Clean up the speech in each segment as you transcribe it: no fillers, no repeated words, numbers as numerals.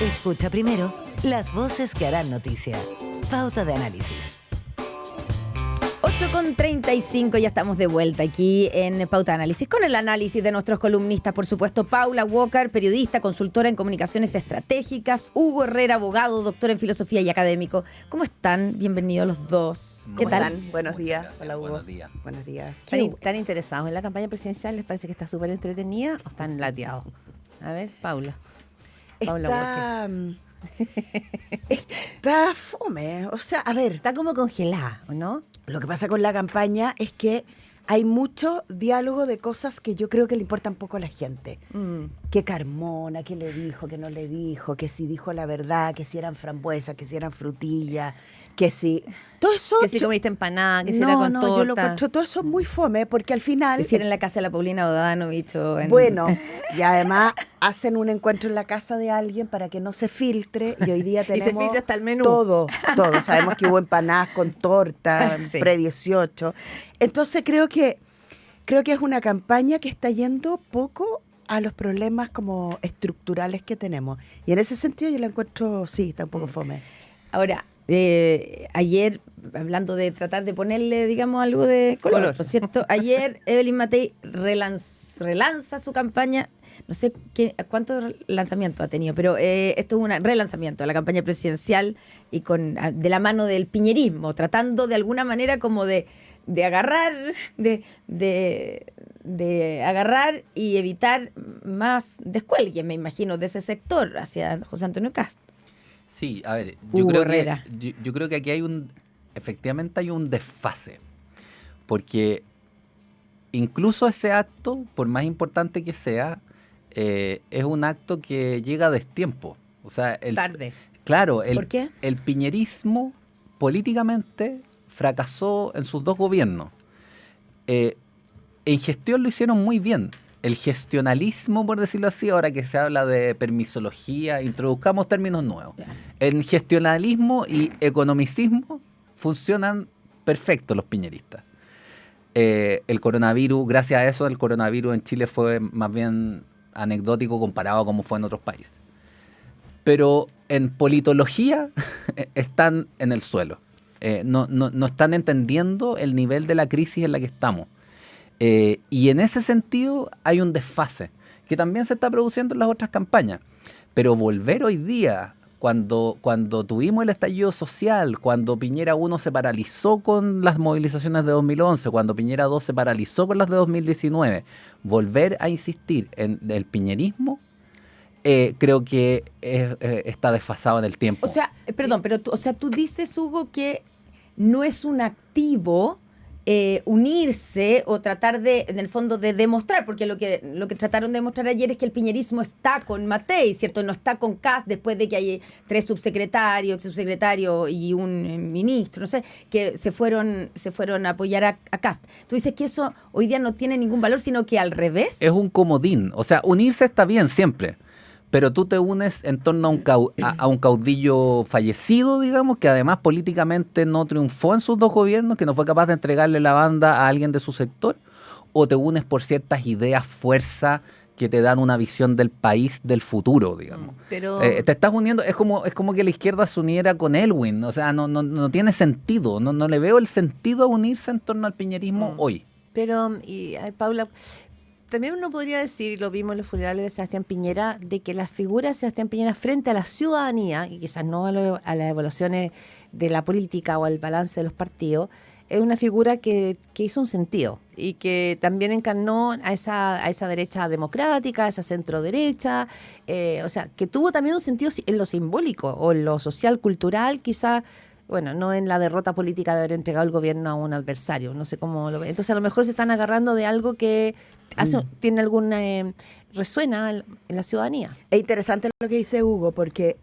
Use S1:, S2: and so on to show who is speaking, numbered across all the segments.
S1: Escucha primero las voces que harán noticia. Pauta de análisis.
S2: 8:35, ya estamos de vuelta aquí en Pauta de Análisis, con el análisis de nuestros columnistas, por supuesto, Paula Walker, periodista, consultora en comunicaciones estratégicas, Hugo Herrera, abogado, doctor en filosofía y académico. ¿Cómo están? Bienvenidos los dos. ¿Qué tal?
S3: Están? Buenos días. Hola, Hugo.
S4: Buenos días.
S3: Buenos días.
S5: ¿Están interesados en la campaña presidencial? ¿Les parece que está súper entretenida o están lateados? A ver, Paula.
S3: Está fome. O sea, a ver,
S5: Está como congelada, ¿o no?
S3: lo que pasa con la campaña es que hay mucho diálogo de cosas que yo creo que le importan poco a la gente. Que Carmona, que le dijo, que no le dijo, que si dijo la verdad, que si eran frambuesas, que si eran frutillas, que si... Todo eso...
S5: Que si comiste empanada, que si era con torta.
S3: yo lo encuentro todo eso muy fome, porque al final...
S2: Que si era en la casa de la Paulina Bodanovich o en...
S3: Bueno, y además hacen un encuentro en la casa de alguien para que no se filtre, y hoy día tenemos
S5: se filtra hasta el menú.
S3: todo. Sabemos que hubo empanadas con torta,
S5: Sí.
S3: pre-18. Entonces creo que es una campaña que está yendo poco a los problemas como estructurales que tenemos. Y en ese sentido yo la encuentro, sí, está un poco fome.
S2: Ahora, ayer, hablando de tratar de ponerle, digamos, algo de color, ¿no es cierto? Ayer Evelyn Matei relanza su campaña. No sé cuántos lanzamientos ha tenido, pero esto es un relanzamiento de la campaña presidencial y de la mano del piñerismo, tratando de alguna manera como de agarrar, de agarrar y evitar más descuelgue, me imagino, de ese sector hacia José Antonio Cast.
S4: Sí, a ver,
S2: Hugo Herrera.
S4: yo creo que aquí efectivamente hay un desfase, porque incluso ese acto, por más importante que sea, es un acto que llega a destiempo. O sea,
S5: Tarde.
S4: Claro,
S2: ¿Por qué?
S4: El piñerismo políticamente fracasó en sus dos gobiernos. En gestión lo hicieron muy bien. El gestionalismo, por decirlo así, ahora que se habla de permisología, introduzcamos términos nuevos. En gestionalismo y economicismo funcionan perfecto los piñeristas. El coronavirus, gracias a eso, el coronavirus en Chile fue más bien anecdótico comparado a cómo fue en otros países. Pero en politología están en el suelo. No están entendiendo el nivel de la crisis en la que estamos. Y en ese sentido hay un desfase que también se está produciendo en las otras campañas. Pero volver hoy día, cuando tuvimos el estallido social, cuando Piñera 1 se paralizó con las movilizaciones de 2011, cuando Piñera 2 se paralizó con las de 2019, volver a insistir en el piñerismo, creo que está desfasado en el tiempo.
S2: O sea, perdón, pero tú dices, Hugo, que no es un activo unirse o tratar en el fondo, de demostrar, porque lo que trataron de demostrar ayer es que el piñerismo está con Matei, ¿cierto? No está con Kast después de que hay 3 subsecretarios, exsubsecretarios y un ministro, no sé, que se fueron a apoyar a Kast. Tú dices que eso hoy día no tiene ningún valor, sino que al revés.
S4: Es un comodín. O sea, unirse está bien siempre, pero tú te unes en torno a un caudillo fallecido, digamos, que además políticamente no triunfó en sus dos gobiernos, que no fue capaz de entregarle la banda a alguien de su sector, o te unes por ciertas ideas, fuerza, que te dan una visión del país, del futuro, digamos.
S5: Pero
S4: Te estás uniendo, es como que la izquierda se uniera con Elwin, o sea, no tiene sentido, no le veo el sentido a unirse en torno al piñerismo hoy.
S5: Pero, Paula, también uno podría decir, y lo vimos en los funerales de Sebastián Piñera, de que la figura de Sebastián Piñera frente a la ciudadanía, y quizás no a las evaluaciones de la política o al balance de los partidos, es una figura que hizo un sentido y que también encarnó a esa derecha democrática, a esa centro derecha, o sea, que tuvo también un sentido en lo simbólico o en lo social, cultural, quizás. Bueno, no en la derrota política de haber entregado el gobierno a un adversario, no sé cómo lo ve. Entonces a lo mejor se están agarrando de algo que tiene alguna resuena en la ciudadanía.
S3: Es interesante lo que dice Hugo, porque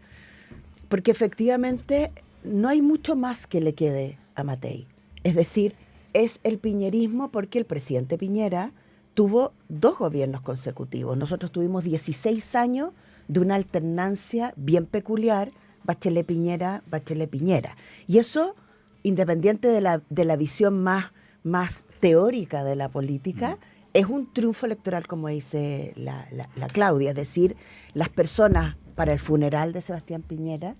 S3: efectivamente no hay mucho más que le quede a Matei. Es decir, es el piñerismo porque el presidente Piñera tuvo 2 gobiernos consecutivos. Nosotros tuvimos 16 años de una alternancia bien peculiar, Bachelet Piñera. Y eso, independiente de la visión más teórica de la política, es un triunfo electoral, como dice la Claudia. Es decir, las personas para el funeral de Sebastián Piñera,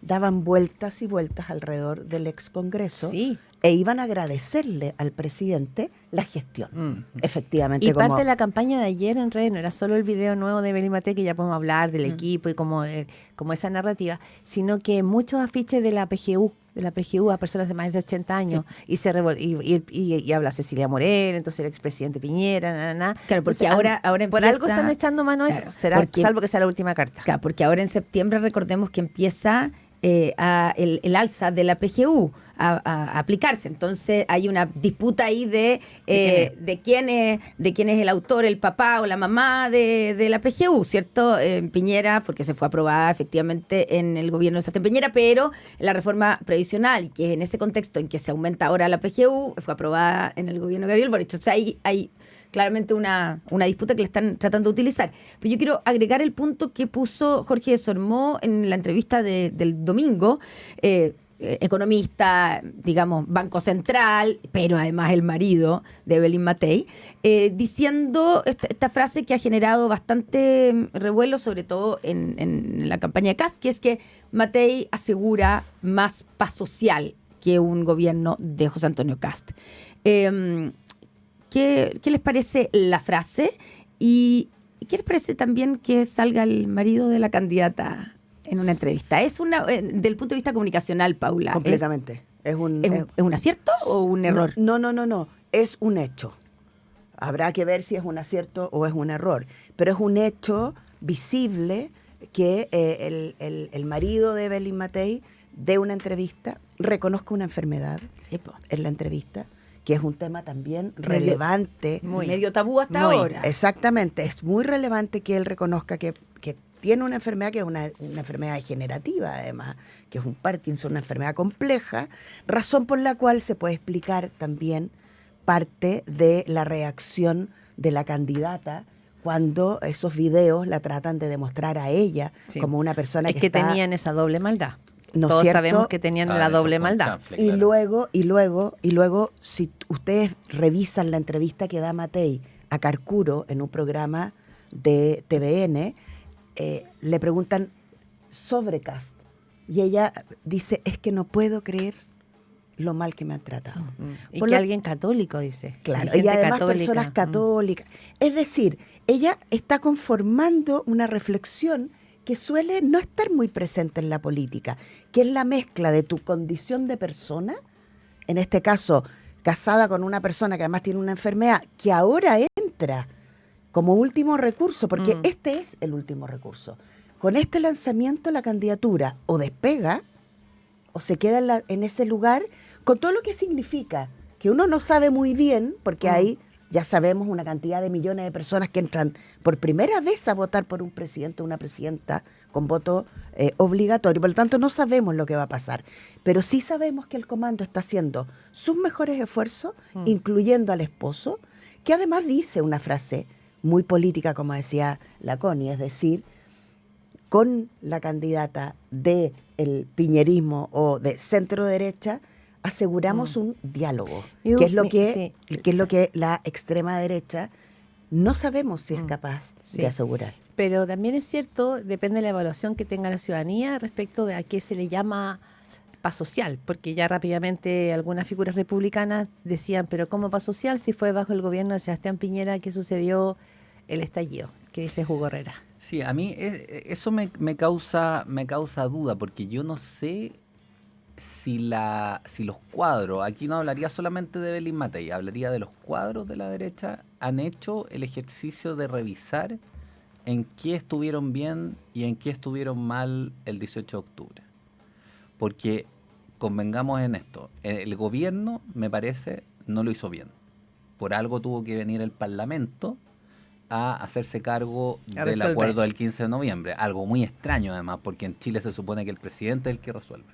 S3: daban vueltas y vueltas alrededor del ex Congreso
S5: Sí.
S3: e iban a agradecerle al presidente la gestión. Efectivamente.
S5: Y
S3: como,
S5: parte de la campaña de ayer en redes no era solo el video nuevo de Evelyn Matei, que ya podemos hablar del equipo y como esa narrativa, sino que muchos afiches de la PGU a personas de más de 80 años, y habla Cecilia Morel, entonces el expresidente Piñera,
S2: Claro, porque
S5: Entonces,
S2: ahora
S5: por
S2: empieza-
S5: algo están echando mano a eso,
S2: Claro,
S5: será,
S2: porque-
S5: salvo que sea la última carta.
S2: Claro, porque ahora en septiembre recordemos que empieza el alza de la PGU a aplicarse. Entonces hay una disputa ahí de quién es el autor, el papá o la mamá de la PGU, ¿cierto? Piñera, porque se fue aprobada efectivamente en el gobierno de Sebastián Piñera, pero la reforma previsional, que en ese contexto en que se aumenta ahora la PGU, fue aprobada en el gobierno de Gabriel Boric. O sea, hay claramente una disputa que le están tratando de utilizar. Pero yo quiero agregar el punto que puso Jorge de Sormó en la entrevista del domingo, economista, digamos, Banco Central, pero además el marido de Evelyn Matei, diciendo esta frase que ha generado bastante revuelo, sobre todo en la campaña de Kast, que es que Matei asegura más paz social que un gobierno de José Antonio Kast. ¿Qué les parece la frase? ¿Y qué les parece también que salga el marido de la candidata en una entrevista? Es del punto de vista comunicacional, Paula.
S3: completamente. ¿Es
S2: un acierto o un error?
S3: No. Es un hecho. Habrá que ver si es un acierto o es un error. Pero es un hecho visible que el marido de Evelyn Matei dé una entrevista, reconozca una enfermedad
S2: Sí, po.
S3: en la entrevista, que es un tema también relevante.
S2: Medio tabú hasta
S5: Muy.
S2: ahora.
S3: Exactamente, es muy relevante que él reconozca que tiene una enfermedad que es una enfermedad degenerativa, además, que es un Parkinson, una enfermedad compleja, razón por la cual se puede explicar también parte de la reacción de la candidata cuando esos videos la tratan de demostrar a ella
S5: Sí.
S3: como una persona
S5: Es que
S3: está,
S5: tenían esa doble maldad.
S3: ¿no es
S5: Todos
S3: cierto?
S5: sabemos que tenían la doble maldad.
S3: Y luego, si ustedes revisan la entrevista que da Matei a Carcuro en un programa de TVN, le preguntan sobre Kast. Y ella dice, es que no puedo creer lo mal que me han tratado.
S5: Y
S3: Por
S5: que
S3: lo-
S5: alguien católico, dice.
S3: Claro,
S5: Hay
S3: y
S5: gente
S3: además
S5: católica.
S3: personas católicas. Es decir, ella está conformando una reflexión que suele no estar muy presente en la política, que es la mezcla de tu condición de persona, en este caso casada con una persona que además tiene una enfermedad, que ahora entra como último recurso, porque este es el último recurso. Con este lanzamiento la candidatura o despega o se queda en ese lugar, con todo lo que significa, que uno no sabe muy bien, porque hay, ya sabemos, una cantidad de millones de personas que entran por primera vez a votar por un presidente o una presidenta con voto obligatorio. Por lo tanto, no sabemos lo que va a pasar. Pero sí sabemos que el comando está haciendo sus mejores esfuerzos, incluyendo al esposo, que además dice una frase muy política, como decía la Connie, es decir, con la candidata del piñerismo o de centro derecha, aseguramos un diálogo,
S5: Digo,
S3: que es lo
S5: sí.
S3: que es lo que la extrema derecha no sabemos si es capaz
S5: Sí.
S3: de asegurar.
S5: Pero también es cierto, depende de la evaluación que tenga la ciudadanía respecto de a qué se le llama paz social, porque ya rápidamente algunas figuras republicanas decían, pero ¿cómo paz social si fue bajo el gobierno de Sebastián Piñera que sucedió el estallido? Que dice Hugo Herrera.
S4: Sí, a mí eso me causa duda, porque yo no sé si los cuadros, aquí no hablaría solamente de Evelyn Matei, hablaría de los cuadros de la derecha, han hecho el ejercicio de revisar en qué estuvieron bien y en qué estuvieron mal el 18 de octubre. Porque convengamos en esto, el gobierno, me parece, no lo hizo bien. Por algo tuvo que venir el Parlamento a hacerse cargo
S5: A
S4: del
S5: resolver.
S4: acuerdo del 15 de noviembre. Algo muy extraño además, porque en Chile se supone que el presidente es el que resuelve.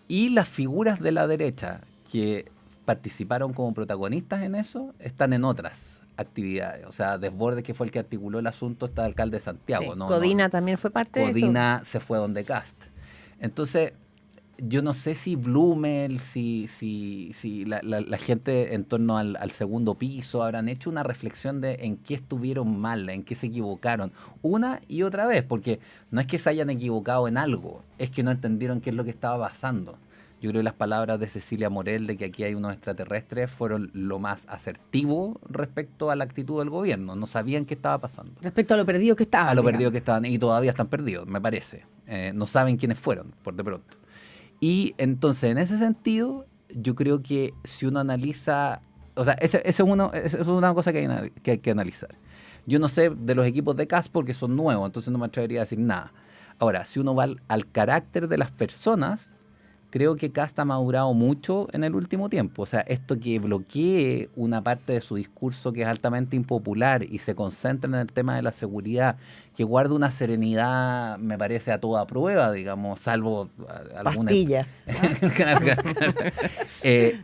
S4: Y las figuras de la derecha que participaron como protagonistas en eso están en otras actividades. O sea, Desbordes, que fue el que articuló el asunto, está el alcalde de Santiago.
S5: Sí.
S4: ¿no?
S5: Codina también fue parte de
S4: Codina se fue donde Kast. Entonces, yo no sé si Blumel, si la gente en torno al segundo piso habrán hecho una reflexión de en qué estuvieron mal, en qué se equivocaron, una y otra vez, porque no es que se hayan equivocado en algo, es que no entendieron qué es lo que estaba pasando. Yo creo que las palabras de Cecilia Morel de que aquí hay unos extraterrestres fueron lo más asertivo respecto a la actitud del gobierno. No sabían qué estaba pasando.
S2: Respecto a lo perdido que estaban.
S4: A lo
S2: digamos.
S4: perdido que estaban, y todavía están perdidos, me parece. No saben quiénes fueron, por de pronto. Y entonces, en ese sentido, yo creo que si uno analiza, o sea, esa es una cosa que hay que analizar. Yo no sé de los equipos de CAS porque son nuevos, entonces no me atrevería a decir nada. Ahora, si uno va al carácter de las personas, creo que Kast ha madurado mucho en el último tiempo. O sea, esto que bloquee una parte de su discurso que es altamente impopular y se concentra en el tema de la seguridad, que guarda una serenidad, me parece, a toda prueba, digamos, salvo alguna...
S3: Pastilla.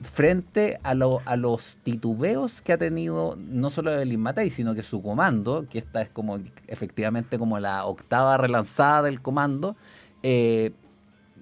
S4: Frente a los titubeos que ha tenido no solo Evelyn Matei, sino que su comando, que esta es como efectivamente como la octava relanzada del comando,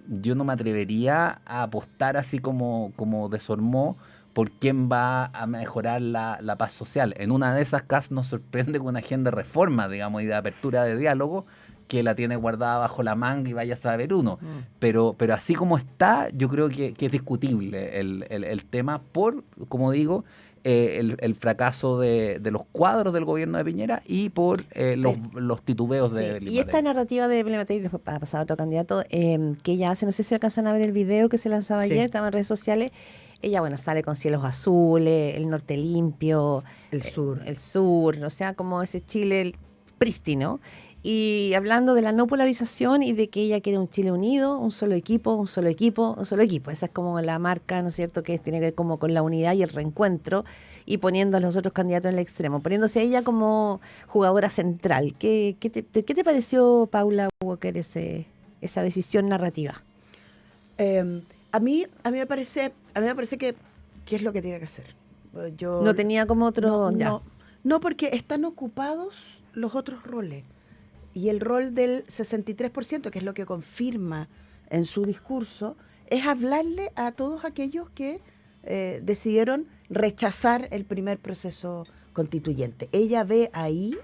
S4: yo no me atrevería a apostar así como desormó por quién va a mejorar la paz social. En una de esas casas nos sorprende con una agenda de reforma, digamos, y de apertura de diálogo, que la tiene guardada bajo la manga y vaya a saber uno. Pero así como está, yo creo que es discutible el tema por, como digo, el fracaso de los cuadros del gobierno de Piñera y por los titubeos de Evelyn
S5: Y esta
S4: Matei.
S5: narrativa de Evelyn Matei, después para pasar a otro candidato, que ella hace, no sé si alcanzan a ver el video que se lanzaba
S3: Sí.
S5: ayer, estaba en redes sociales. Ella, bueno, sale con cielos azules, el norte limpio,
S3: El sur.
S5: el sur, o sea, como ese Chile prístino. Y hablando de la no polarización y de que ella quiere un Chile unido, un solo equipo, un solo equipo, un solo equipo. Esa es como la marca, ¿no es cierto?, que tiene que ver como con la unidad y el reencuentro, y poniendo a los otros candidatos en el extremo, poniéndose a ella como jugadora central. ¿Qué te pareció, Paula Walker, esa decisión narrativa?
S3: A mí me parece que es lo que tiene que hacer. Yo
S5: No tenía como otro...
S3: no, porque están ocupados los otros roles. Y el rol del 63%, que es lo que confirma en su discurso, es hablarle a todos aquellos que decidieron rechazar el primer proceso constituyente. Ella ve ahí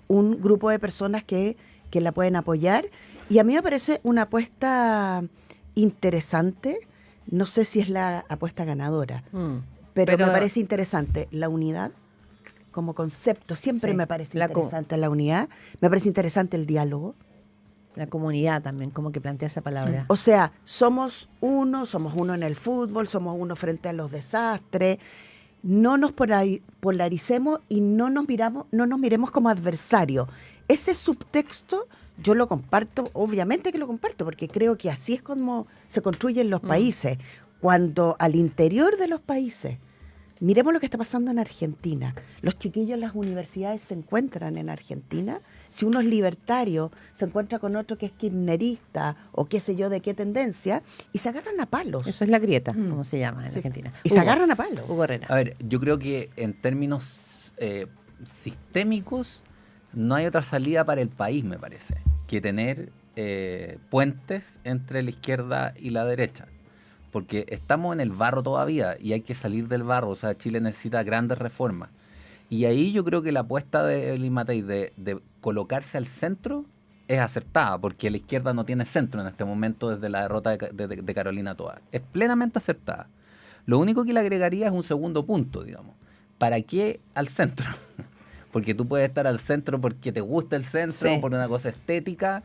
S3: un grupo de personas que la pueden apoyar, y a mí me parece una apuesta interesante. No sé si es la apuesta ganadora, pero me parece interesante la unidad como concepto. Siempre
S5: Sí,
S3: me parece interesante la unidad, me parece interesante el diálogo.
S5: La comunidad también, como que plantea esa palabra.
S3: O sea, somos uno en el fútbol, somos uno frente a los desastres. No nos polaricemos y no nos miremos como adversarios. Ese subtexto yo lo comparto, obviamente que lo comparto, porque creo que así es como se construyen los países. Cuando al interior de los países, miremos lo que está pasando en Argentina. Los chiquillos en las universidades se encuentran en Argentina. Si uno es libertario, se encuentra con otro que es kirchnerista o qué sé yo de qué tendencia, y se agarran a palos.
S5: Eso es la grieta, como se llama en Argentina.
S3: Y se agarran a palos.
S5: Hugo Herrera.
S4: A ver, yo creo que en términos sistémicos no hay otra salida para el país, me parece, que tener puentes entre la izquierda y la derecha. Porque estamos en el barro todavía y hay que salir del barro. O sea, Chile necesita grandes reformas. Y ahí yo creo que la apuesta de Evelyn Matei de colocarse al centro es acertada, porque la izquierda no tiene centro en este momento desde la derrota de Carolina Toa. Es plenamente acertada. Lo único que le agregaría es un segundo punto, digamos. ¿Para qué al centro? Porque tú puedes estar al centro porque te gusta el centro,
S5: Sí.
S4: por una cosa estética,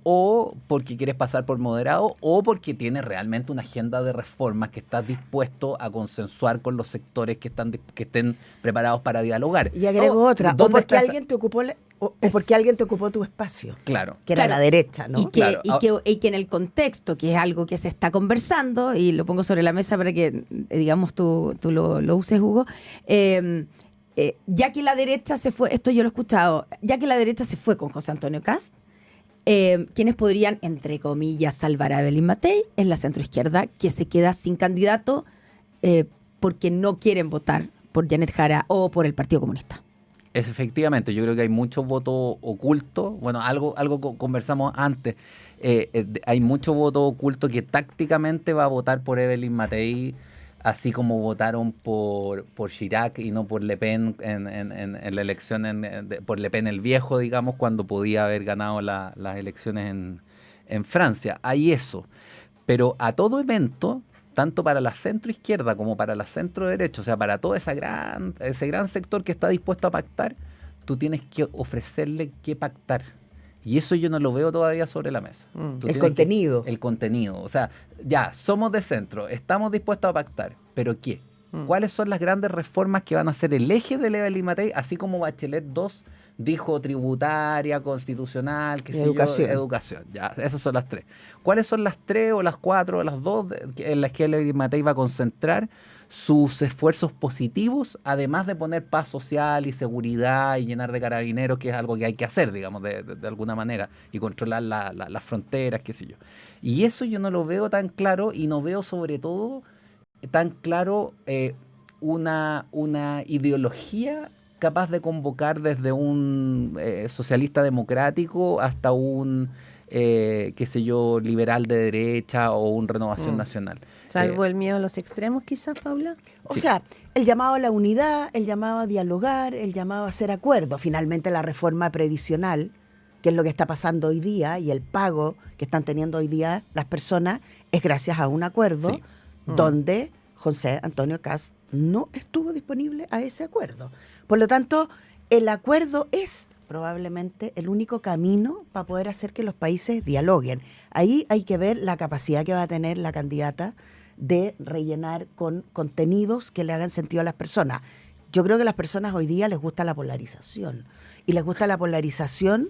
S4: o porque quieres pasar por moderado, o porque tienes realmente una agenda de reformas que estás dispuesto a consensuar con los sectores que estén preparados para dialogar.
S3: Y agrego otra, o
S4: ¿dónde
S3: porque
S4: está esa-
S3: alguien te ocupó porque alguien te ocupó tu espacio,
S4: Claro.
S3: que era
S2: Claro.
S3: la derecha, ¿no?
S2: Y que,
S4: Claro.
S2: y que en el contexto, que es algo que se está conversando, y lo pongo sobre la mesa para que, digamos, tú lo uses, Hugo, ya que la derecha se fue, esto yo lo he escuchado, ya que la derecha se fue con José Antonio Kast, quienes podrían, entre comillas, salvar a Evelyn Matei es la centroizquierda, que se queda sin candidato porque no quieren votar por Janet Jara o por el Partido Comunista.
S4: Efectivamente, yo creo que hay mucho voto oculto. Bueno, algo conversamos antes. Hay mucho voto oculto que tácticamente va a votar por Evelyn Matei, así como votaron por Chirac y no por Le Pen en la elección, por Le Pen el viejo, digamos, cuando podía haber ganado las elecciones en Francia. Hay eso. Pero a todo evento, tanto para la centro-izquierda como para la centro-derecha, o sea, para todo ese gran sector que está dispuesto a pactar, tú tienes que ofrecerle qué pactar. Y eso yo no lo veo todavía sobre la mesa.
S3: El contenido.
S4: El contenido. O sea, ya, somos de centro, estamos dispuestos a pactar, ¿pero qué? ¿Cuáles son las grandes reformas que van a ser el eje de Evelyn Matei, así como Bachelet II dijo tributaria, constitucional, qué sé
S3: educación.
S4: yo, educación? Ya, esas son las 3. ¿Cuáles son las 3 o las 4 o las 2 en las que Evelyn Matei va a concentrar sus esfuerzos positivos, además de poner paz social y seguridad y llenar de carabineros, que es algo que hay que hacer, digamos, de alguna manera, y controlar las fronteras, qué sé yo? Y eso yo no lo veo tan claro, y no veo sobre todo tan claro una ideología capaz de convocar desde un socialista democrático hasta un qué sé yo, liberal de derecha o un Renovación Nacional.
S5: Salvo el miedo a los extremos, quizás, Paula.
S3: O sea, el llamado a la unidad, el llamado a dialogar, el llamado a hacer acuerdos. Finalmente la reforma previsional, que es lo que está pasando hoy día, y el pago que están teniendo hoy día las personas, es gracias a un acuerdo donde José Antonio Kast no estuvo disponible a ese acuerdo. Por lo tanto, el acuerdo es probablemente el único camino para poder hacer que los países dialoguen. Ahí hay que ver la capacidad que va a tener la candidata de rellenar con contenidos que le hagan sentido a las personas. Yo creo que a las personas hoy día les gusta la polarización. Y les gusta la polarización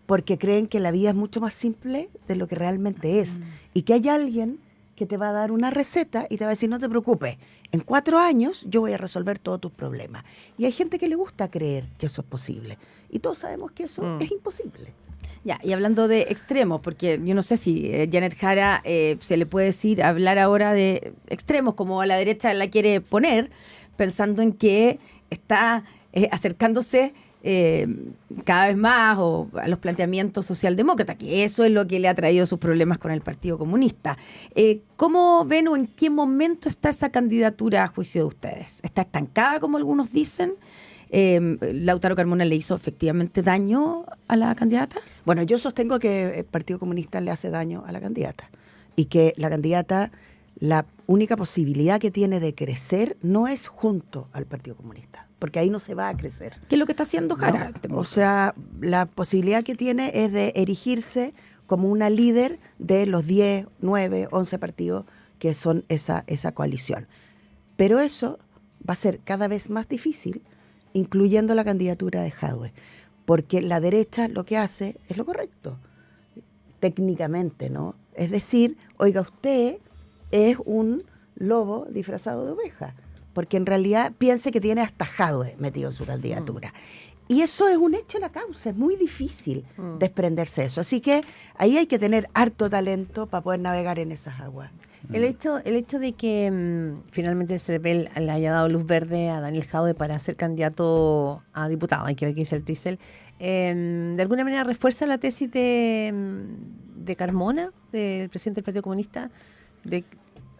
S3: porque creen que la vida es mucho más simple de lo que realmente es. Y que hay alguien que te va a dar una receta y te va a decir, no te preocupes, en 4 años yo voy a resolver todos tus problemas. Y hay gente que le gusta creer que eso es posible. Y todos sabemos que eso es imposible.
S2: Ya, y hablando de extremos, porque yo no sé si Janet Jara se le puede decir, hablar ahora de extremos, como a la derecha la quiere poner, pensando en que está acercándose cada vez más a los planteamientos socialdemócratas, que eso es lo que le ha traído sus problemas con el Partido Comunista. ¿Cómo ven o en qué momento está esa candidatura a juicio de ustedes? ¿Está estancada, como algunos dicen? ¿Lautaro Carmona le hizo efectivamente daño a la candidata?
S3: Bueno, yo sostengo que el Partido Comunista le hace daño a la candidata y que la candidata, la única posibilidad que tiene de crecer no es junto al Partido Comunista, porque ahí no se va a crecer.
S2: ¿Qué es lo que está haciendo Jara?
S3: No. O sea, la posibilidad que tiene es de erigirse como una líder de los 10, 9, 11 partidos que son esa coalición. Pero eso va a ser cada vez más difícil, incluyendo la candidatura de Jadwe, porque la derecha lo que hace es lo correcto, técnicamente, ¿no? Es decir, oiga, usted es un lobo disfrazado de oveja, porque en realidad piense que tiene hasta Jadwe metido en su candidatura. Y eso es un hecho de la causa, es muy difícil desprenderse de eso. Así que ahí hay que tener harto talento para poder navegar en esas aguas.
S5: El hecho de que finalmente el CERVEL le haya dado luz verde a Daniel Jadwe para ser candidato a diputado, hay que ver qué dice el Trisel, de alguna manera refuerza la tesis de Carmona, del presidente del Partido Comunista.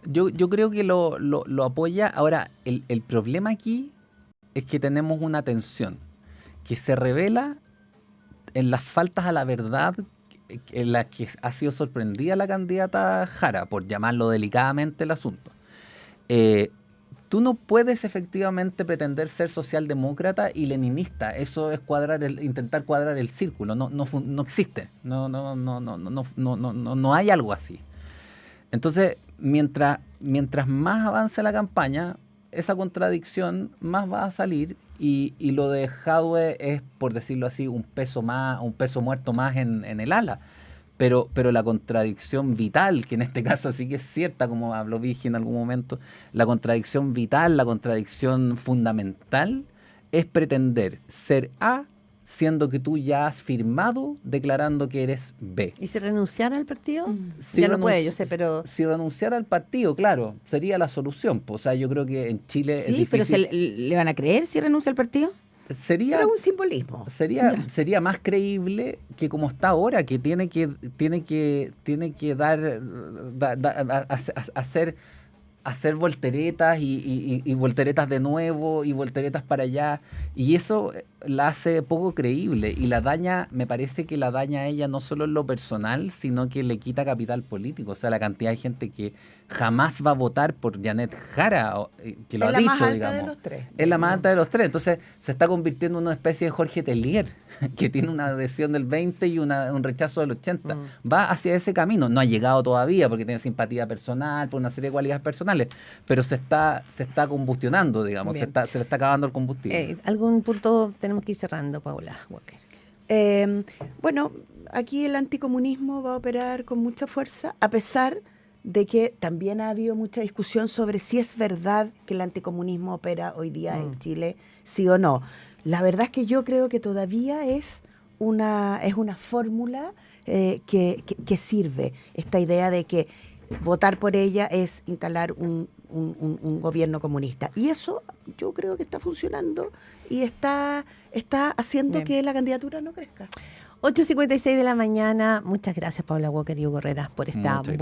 S4: Yo creo que lo apoya. Ahora, el problema aquí es que tenemos una tensión que se revela en las faltas a la verdad en las que ha sido sorprendida la candidata Jara, por llamarlo delicadamente el asunto. Tú no puedes efectivamente pretender ser socialdemócrata y leninista. Eso es intentar cuadrar el círculo. No existe. No hay algo así. Entonces, mientras más avance la campaña, esa contradicción más va a salir, y lo de Jadwe es, por decirlo así, un peso muerto más en el ala. Pero la contradicción vital, que en este caso sí que es cierta, como habló Vigi en algún momento, la contradicción vital, la contradicción fundamental es pretender ser A, siendo que tú ya has firmado declarando que eres B.
S5: ¿Y si renunciara al partido?
S4: Si
S5: ya no puede, yo sé, pero...
S4: Si renunciara al partido, claro, sería la solución. O sea, yo creo que en Chile es difícil.
S2: Pero ¿le van a creer si renuncia al partido?
S4: sería
S3: Pero un simbolismo.
S4: sería más creíble que como está ahora, que tiene que hacer volteretas y volteretas de nuevo y volteretas para allá, y eso la hace poco creíble y me parece que la daña a ella no solo en lo personal, sino que le quita capital político. O sea, la cantidad de gente que jamás va a votar por Janet Jara, que lo ha
S3: Es la
S4: dicho,
S3: más alta
S4: digamos.
S3: de los tres.
S4: Es la más alta de los tres. Entonces se está convirtiendo en una especie de Jorge Tellier, que tiene una adhesión del 20 y un rechazo del 80. Va hacia ese camino. No ha llegado todavía porque tiene simpatía personal, por una serie de cualidades personales, pero se está combustionando, digamos. Se le está acabando el combustible.
S5: ¿Algún punto tenemos que ir cerrando, Paula Walker?
S3: Bueno, aquí el anticomunismo va a operar con mucha fuerza, a pesar de que también ha habido mucha discusión sobre si es verdad que el anticomunismo opera hoy día en Chile, sí o no. La verdad es que yo creo que todavía es una fórmula que sirve, esta idea de que votar por ella es instalar un gobierno comunista. Y eso yo creo que está funcionando y está haciendo que la candidatura no crezca.
S5: 8:56 de la mañana. Muchas gracias, Paula Walker y Hugo Herrera, por esta buena